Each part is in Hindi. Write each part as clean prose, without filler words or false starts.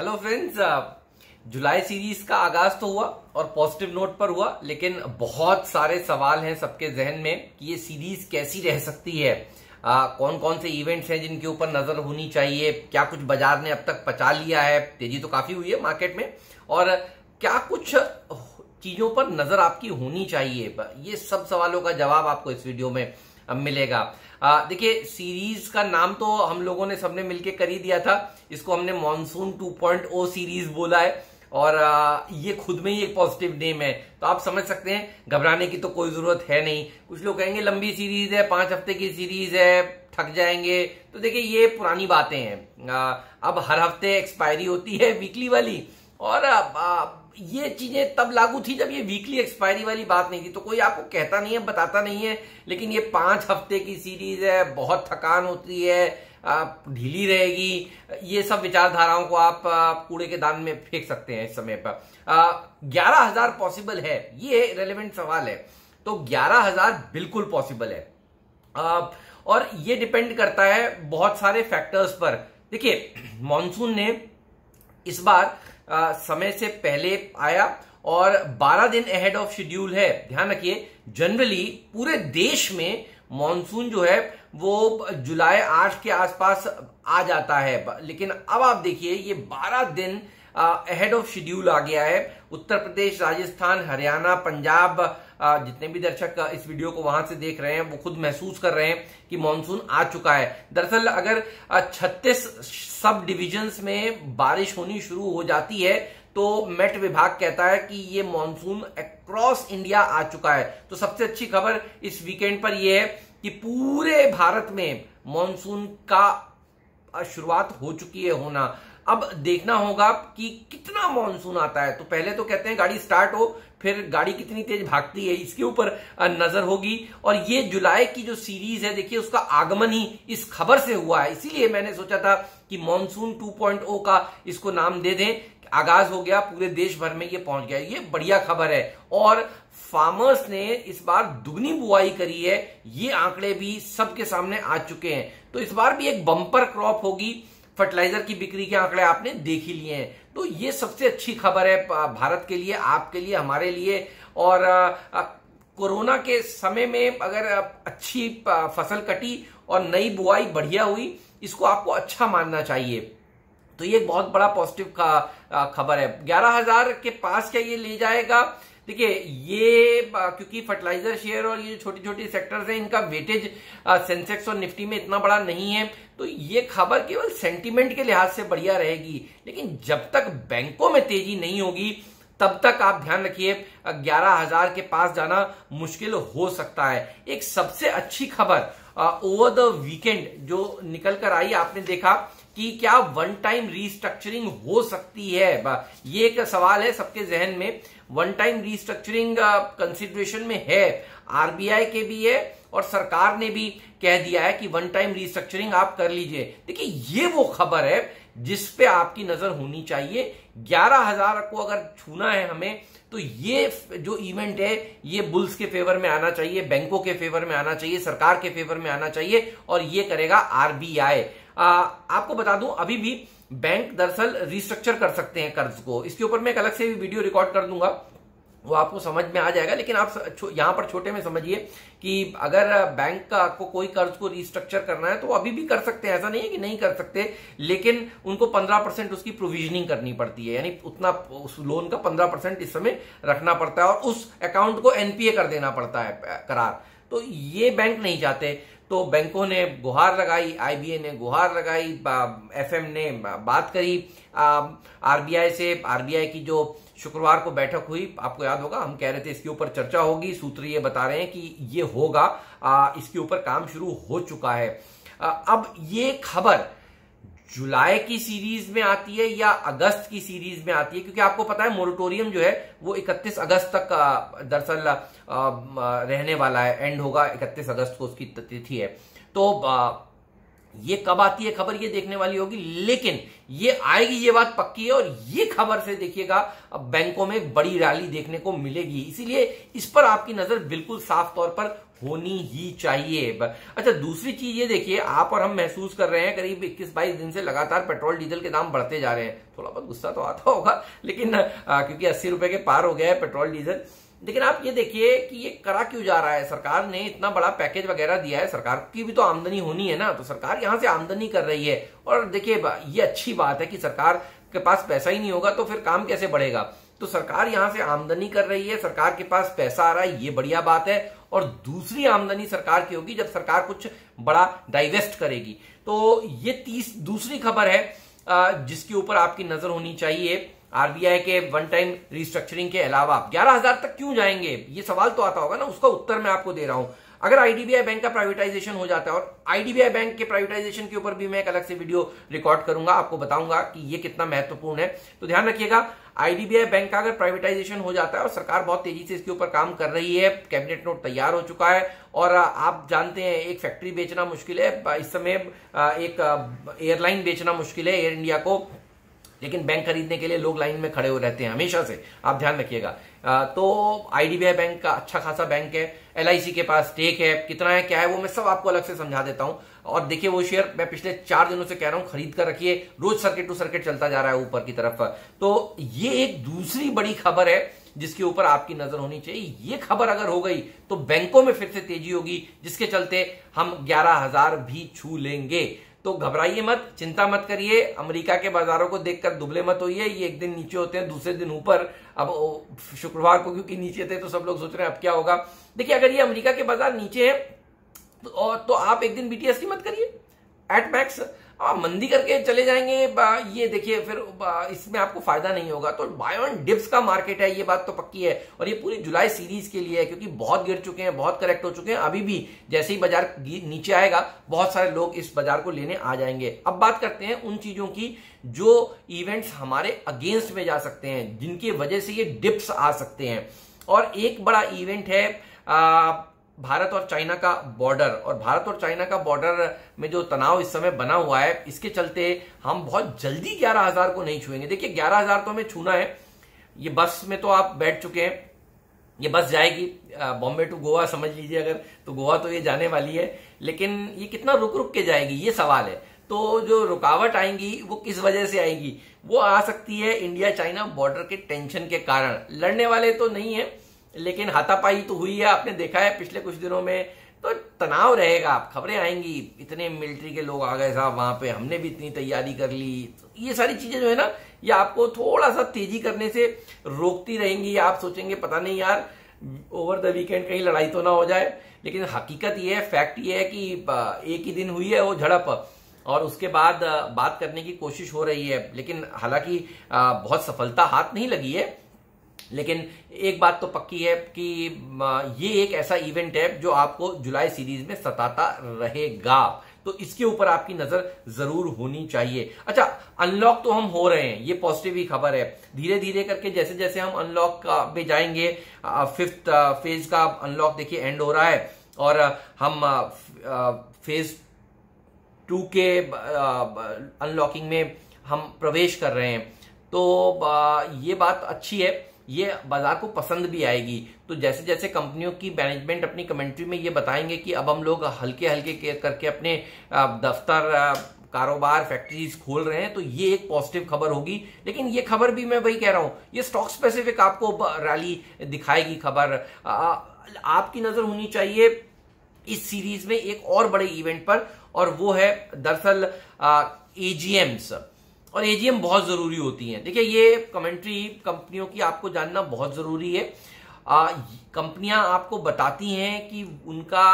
हेलो फ्रेंड्स, जुलाई सीरीज का आगाज तो हुआ और पॉजिटिव नोट पर हुआ, लेकिन बहुत सारे सवाल हैं सबके जहन में कि ये सीरीज कैसी रह सकती है। कौन कौन से इवेंट्स हैं जिनके ऊपर नजर होनी चाहिए, क्या कुछ बाजार ने अब तक पचा लिया है, तेजी तो काफी हुई है मार्केट में, और क्या कुछ चीजों पर नजर आपकी होनी चाहिए। ये सब सवालों का जवाब आपको इस वीडियो में मिलेगा। देखिए, सीरीज का नाम तो हम लोगों ने सबने मिलकर कर ही दिया था। इसको हमने मॉनसून 2.0 सीरीज बोला है और ये खुद में ही एक पॉजिटिव नेम है, तो आप समझ सकते हैं घबराने की तो कोई जरूरत है नहीं। कुछ लोग कहेंगे लंबी सीरीज है, 5 हफ्ते की सीरीज है, थक जाएंगे। तो देखिए, ये पुरानी बातें हैं। अब हर हफ्ते एक्सपायरी होती है वीकली वाली, और ये चीजें तब लागू थी जब ये वीकली एक्सपायरी वाली बात नहीं थी, तो कोई आपको कहता नहीं है, बताता नहीं है। लेकिन ये 5 हफ्ते की सीरीज है, बहुत थकान होती है, ढीली रहेगी, ये सब विचारधाराओं को आप कूड़े के दान में फेंक सकते हैं इस समय पर। 11,000 पॉसिबल है, ये रेलेवेंट सवाल है। तो 11,000 बिल्कुल पॉसिबल है, और ये डिपेंड करता है बहुत सारे फैक्टर्स पर। देखिए, मॉनसून ने इस बार समय से पहले आया और 12 दिन अहेड ऑफ शेड्यूल है। ध्यान रखिए, जनरली पूरे देश में मॉनसून जो है वो जुलाई 8 के आसपास आ जाता है, लेकिन अब आप देखिए ये 12 दिन अहेड ऑफ शेड्यूल आ गया है। उत्तर प्रदेश, राजस्थान, हरियाणा, पंजाब, जितने भी दर्शक इस वीडियो को वहां से देख रहे हैं वो खुद महसूस कर रहे हैं कि मॉनसून आ चुका है। दरअसल अगर 36 सब डिविजन्स में बारिश होनी शुरू हो जाती है तो मेट विभाग कहता है कि ये मॉनसून अक्रॉस इंडिया आ चुका है। तो सबसे अच्छी खबर इस वीकेंड पर यह है कि पूरे भारत में मॉनसून का शुरुआत हो चुकी है होना। अब देखना होगा कि कितना मॉनसून आता है। तो पहले तो कहते हैं गाड़ी स्टार्ट हो, फिर गाड़ी कितनी तेज भागती है इसके ऊपर नजर होगी। और ये जुलाई की जो सीरीज है, देखिए उसका आगमन ही इस खबर से हुआ है, इसीलिए मैंने सोचा था कि मॉनसून 2.0 का इसको नाम दे दें। आगाज हो गया, पूरे देश भर में ये पहुंच गया, ये बढ़िया खबर है। और फार्मर्स ने इस बार दुगनी बुआई करी है, ये आंकड़े भी सबके सामने आ चुके हैं। तो इस बार भी एक बम्पर क्रॉप होगी। फर्टिलाइजर की बिक्री के आंकड़े आपने देख ही लिए हैं, तो ये सबसे अच्छी खबर है भारत के लिए, आपके लिए, हमारे लिए। और कोरोना के समय में अगर अच्छी फसल कटी और नई बुआई बढ़िया हुई, इसको आपको अच्छा मानना चाहिए। तो ये एक बहुत बड़ा पॉजिटिव का खबर है। 11,000 के पास क्या ये ले जाएगा? देखिए, ये क्योंकि फर्टिलाइजर शेयर और ये छोटी छोटी सेक्टर्स हैं, इनका वेटेज सेंसेक्स और निफ्टी में इतना बड़ा नहीं है, तो ये खबर केवल सेंटीमेंट के लिहाज से बढ़िया रहेगी। लेकिन जब तक बैंकों में तेजी नहीं होगी तब तक आप ध्यान रखिए 11,000 के पास जाना मुश्किल हो सकता है। एक सबसे अच्छी खबर ओवर द वीकेंड जो निकल कर आई, आपने देखा कि क्या वन टाइम रीस्ट्रक्चरिंग हो सकती है। ये एक सवाल है सबके जहन में। वन टाइम रीस्ट्रक्चरिंग कंसिडरेशन में है, आरबीआई के भी है और सरकार ने भी कह दिया है कि वन टाइम रीस्ट्रक्चरिंग आप कर लीजिए। देखिए, ये वो खबर है जिस पे आपकी नजर होनी चाहिए। 11,000 को अगर छूना है हमें, तो ये जो इवेंट है ये बुल्स के फेवर में आना चाहिए, बैंकों के फेवर में आना चाहिए, सरकार के फेवर में आना चाहिए, और ये करेगा आरबीआई। आपको बता दूं, अभी भी बैंक दरअसल रिस्ट्रक्चर कर सकते हैं कर्ज को। इसके ऊपर मैं एक अलग से भी वीडियो रिकॉर्ड कर दूंगा, वो आपको समझ में आ जाएगा। लेकिन आप यहां पर छोटे में समझिए कि अगर बैंक को कोई कर्ज को रिस्ट्रक्चर करना है तो अभी भी कर सकते हैं, ऐसा नहीं है कि नहीं कर सकते। लेकिन उनको 15% उसकी प्रोविजनिंग करनी पड़ती है, यानी उतना उस लोन का 15% इस समय रखना पड़ता है और उस अकाउंट को एनपीए कर देना पड़ता है करार। तो ये बैंक नहीं चाहते, तो बैंकों ने गुहार लगाई, आईबीए ने गुहार लगाई, एफएम ने बात करी आरबीआई से। आरबीआई की जो शुक्रवार को बैठक हुई, आपको याद होगा, हम कह रहे थे इसके ऊपर चर्चा होगी। सूत्र ये बता रहे हैं कि ये होगा, इसके ऊपर काम शुरू हो चुका है। अब ये खबर जुलाई की सीरीज में आती है या अगस्त की सीरीज में आती है, क्योंकि आपको पता है मोरेटोरियम जो है वो 31 अगस्त तक दरअसल रहने वाला है, एंड होगा 31 अगस्त को उसकी तिथि है। तो ये कब आती है खबर, ये देखने वाली होगी, लेकिन ये आएगी, ये बात पक्की है। और ये खबर से देखिएगा बैंकों में बड़ी रैली देखने को मिलेगी, इसीलिए इस पर आपकी नजर बिल्कुल साफ तौर पर होनी ही चाहिए। अच्छा, दूसरी चीज ये देखिए, आप और हम महसूस कर रहे हैं करीब 21-22 दिन से लगातार पेट्रोल डीजल के दाम बढ़ते जा रहे हैं। थोड़ा बहुत गुस्सा तो आता होगा, लेकिन क्योंकि 80 रुपए के पार हो गया है पेट्रोल डीजल। लेकिन आप ये देखिए कि ये करा क्यों जा रहा है। सरकार ने इतना बड़ा पैकेज वगैरह दिया है, सरकार की भी तो आमदनी होनी है ना, तो सरकार यहां से आमदनी कर रही है। और देखिए, ये अच्छी बात है कि सरकार के पास पैसा ही नहीं होगा तो फिर काम कैसे बढ़ेगा। तो सरकार यहां से आमदनी कर रही है, सरकार के पास पैसा आ रहा है, ये बढ़िया बात है। और दूसरी आमदनी सरकार की होगी जब सरकार कुछ बड़ा डाइवेस्ट करेगी। तो ये दूसरी खबर है जिसके ऊपर आपकी नजर होनी चाहिए। आरबीआई के वन टाइम रिस्ट्रक्चरिंग के अलावा 11,000 तक क्यों जाएंगे, ये सवाल तो आता होगा ना, उसका उत्तर मैं आपको दे रहा हूं। अगर आईडीबीआई बैंक का प्राइवेटाइजेशन हो जाता है, और आईडीबीआई बैंक के प्राइवेटाइजेशन के ऊपर भी मैं एक अलग से वीडियो रिकॉर्ड करूंगा, आपको बताऊंगा कि ये कितना महत्वपूर्ण है। तो ध्यान रखिएगा, आईडीबीआई बैंक का अगर प्राइवेटाइजेशन हो जाता है, और सरकार बहुत तेजी से इसके ऊपर काम कर रही है, कैबिनेट नोट तैयार हो चुका है, और आप जानते हैं एक फैक्ट्री बेचना मुश्किल है इस समय, एक एयरलाइन बेचना मुश्किल है एयर इंडिया को, लेकिन बैंक खरीदने के लिए लोग लाइन में खड़े हो रहते हैं हमेशा से, आप ध्यान रखिएगा। तो आईडीबीआई बैंक का अच्छा खासा बैंक है, एलआईसी के पास स्टेक है, कितना है क्या है वो मैं सब आपको अलग से समझा देता हूं। और देखिए, वो शेयर मैं पिछले 4 दिनों से कह रहा हूं खरीद कर रखिए, रोज सर्किट टू सर्किट चलता जा रहा है ऊपर की तरफ। तो ये एक दूसरी बड़ी खबर है जिसके ऊपर आपकी नजर होनी चाहिए। ये खबर अगर हो गई तो बैंकों में फिर से तेजी होगी, जिसके चलते हम 11,000 भी छू लेंगे। तो घबराइए मत, चिंता मत करिए, अमेरिका के बाजारों को देखकर दुबले मत होइए। ये एक दिन नीचे होते हैं, दूसरे दिन ऊपर। अब शुक्रवार को क्योंकि नीचे थे तो सब लोग सोच रहे हैं अब क्या होगा। देखिए, अगर ये अमेरिका के बाजार नीचे है तो आप एक दिन बीटीएस की मत करिए, एट मैक्स आप मंदी करके चले जाएंगे। ये देखिए, फिर इसमें आपको फायदा नहीं होगा। तो बाय ऑन डिप्स का मार्केट है, ये बात तो पक्की है। और ये पूरी जुलाई सीरीज के लिए है, क्योंकि बहुत गिर चुके हैं, बहुत करेक्ट हो चुके हैं। अभी भी जैसे ही बाजार नीचे आएगा, बहुत सारे लोग इस बाजार को लेने आ जाएंगे। अब बात करते हैं उन चीजों की जो इवेंट्स हमारे अगेंस्ट में जा सकते हैं, जिनकी वजह से ये डिप्स आ सकते हैं। और एक बड़ा इवेंट है भारत और चाइना का बॉर्डर। और भारत और चाइना का बॉर्डर में जो तनाव इस समय बना हुआ है, इसके चलते हम बहुत जल्दी 11,000 को नहीं छुएंगे। देखिए, 11,000 तो हमें छूना है। ये बस में तो आप बैठ चुके हैं, ये बस जाएगी बॉम्बे टू गोवा समझ लीजिए अगर, तो गोवा तो ये जाने वाली है, लेकिन ये कितना रुक रुक के जाएगी ये सवाल है। तो जो रुकावट आएंगी वो किस वजह से आएगी, वो आ सकती है इंडिया चाइना बॉर्डर के टेंशन के कारण। लड़ने वाले तो नहीं है, लेकिन हाथापाई तो हुई है, आपने देखा है पिछले कुछ दिनों में, तो तनाव रहेगा। खबरें आएंगी, इतने मिलिट्री के लोग आ गए साहब वहां पे, हमने भी इतनी तैयारी कर ली। तो ये सारी चीजें जो है ना, ये आपको थोड़ा सा तेजी करने से रोकती रहेंगी। आप सोचेंगे पता नहीं यार, ओवर द वीकेंड कहीं लड़ाई तो ना हो जाए, लेकिन हकीकत ये है, फैक्ट ये है कि एक ही दिन हुई है वो झड़प, और उसके बाद बात करने की कोशिश हो रही है। लेकिन हालांकि बहुत सफलता हाथ नहीं लगी है, लेकिन एक बात तो पक्की है कि ये एक ऐसा इवेंट है जो आपको जुलाई सीरीज में सताता रहेगा। तो इसके ऊपर आपकी नजर जरूर होनी चाहिए। अच्छा, अनलॉक तो हम हो रहे हैं, ये पॉजिटिव ही खबर है। धीरे धीरे करके जैसे जैसे हम अनलॉक पे जाएंगे, 5th फेज का अनलॉक देखिए एंड हो रहा है, और हम फेज 2 के अनलॉकिंग में हम प्रवेश कर रहे हैं। तो ये बात अच्छी है, ये बाजार को पसंद भी आएगी। तो जैसे जैसे कंपनियों की मैनेजमेंट अपनी कमेंट्री में ये बताएंगे कि अब हम लोग हल्के हल्के करके अपने दफ्तर, कारोबार, फैक्ट्रीज खोल रहे हैं, तो ये एक पॉजिटिव खबर होगी। लेकिन ये खबर भी मैं वही कह रहा हूं, ये स्टॉक स्पेसिफिक आपको रैली दिखाएगी खबर। आपकी नजर होनी चाहिए इस सीरीज में एक और बड़े इवेंट पर, और वो है दरअसल एजीएम्स। और एजीएम बहुत जरूरी होती हैं। देखिए, ये कमेंट्री कंपनियों की आपको जानना बहुत जरूरी है। कंपनियां आपको बताती हैं कि उनका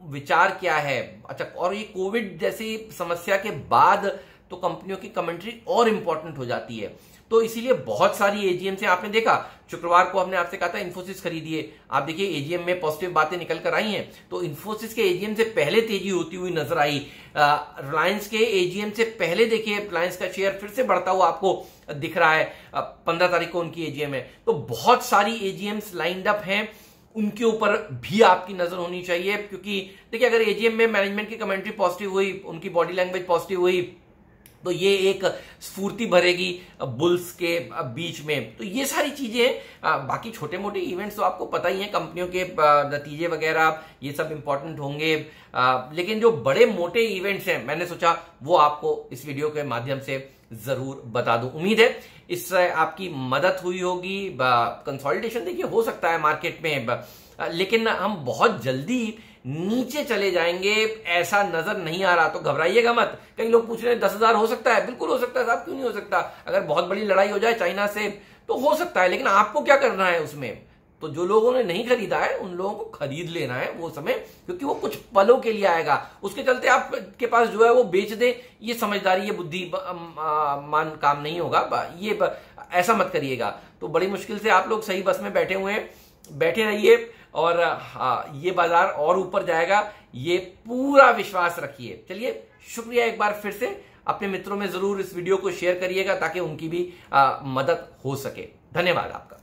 विचार क्या है। अच्छा, और ये कोविड जैसी समस्या के बाद तो कंपनियों की कमेंट्री और इंपॉर्टेंट हो जाती है। तो इसीलिए बहुत सारी एजीएम से आपने देखा, शुक्रवार को हमने आपसे कहा था इन्फोसिस खरीदिए, आप देखिए एजीएम में पॉजिटिव बातें निकल कर आई हैं। तो इन्फोसिस के एजीएम से पहले तेजी होती हुई नजर आई। रिलायंस के एजीएम से पहले देखिए रिलायंस का शेयर फिर से बढ़ता हुआ आपको दिख रहा है। 15 तारीख को उनकी एजीएम है। तो बहुत सारी एजीएम्स लाइंड अप हैं, उनके ऊपर भी आपकी नजर होनी चाहिए। क्योंकि देखिए, अगर एजीएम में मैनेजमेंट की कमेंट्री पॉजिटिव हुई, उनकी बॉडी लैंग्वेज पॉजिटिव हुई, तो ये एक स्फूर्ति भरेगी बुल्स के बीच में। तो ये सारी चीजें, बाकी छोटे मोटे इवेंट्स तो आपको पता ही है, कंपनियों के नतीजे वगैरह ये सब इंपॉर्टेंट होंगे, लेकिन जो बड़े मोटे इवेंट्स हैं मैंने सोचा वो आपको इस वीडियो के माध्यम से जरूर बता दूं। उम्मीद है इससे आपकी मदद हुई होगी। कंसोलिडेशन देखिए हो सकता है मार्केट में, लेकिन हम बहुत जल्दी नीचे चले जाएंगे ऐसा नजर नहीं आ रहा। तो घबराइएगा मत। कई लोग पूछ रहे हैं 10,000 हो सकता है, बिल्कुल हो सकता है साहब, क्यों नहीं हो सकता। अगर बहुत बड़ी लड़ाई हो जाए चाइना से तो हो सकता है, लेकिन आपको क्या करना है उसमें। तो जो लोगों ने नहीं खरीदा है उन लोगों को खरीद लेना है वो समय, क्योंकि वो कुछ पलों के लिए आएगा। उसके चलते आपके पास जो है वो बेच दे, ये समझदारी, ये बुद्धि मान काम नहीं होगा। ये ऐसा मत करिएगा। तो बड़ी मुश्किल से आप लोग सही बस में बैठे हुए हैं, बैठे रहिए और ये बाजार और ऊपर जाएगा, ये पूरा विश्वास रखिए। चलिए, शुक्रिया एक बार फिर से। अपने मित्रों में जरूर इस वीडियो को शेयर करिएगा ताकि उनकी भी मदद हो सके। धन्यवाद आपका।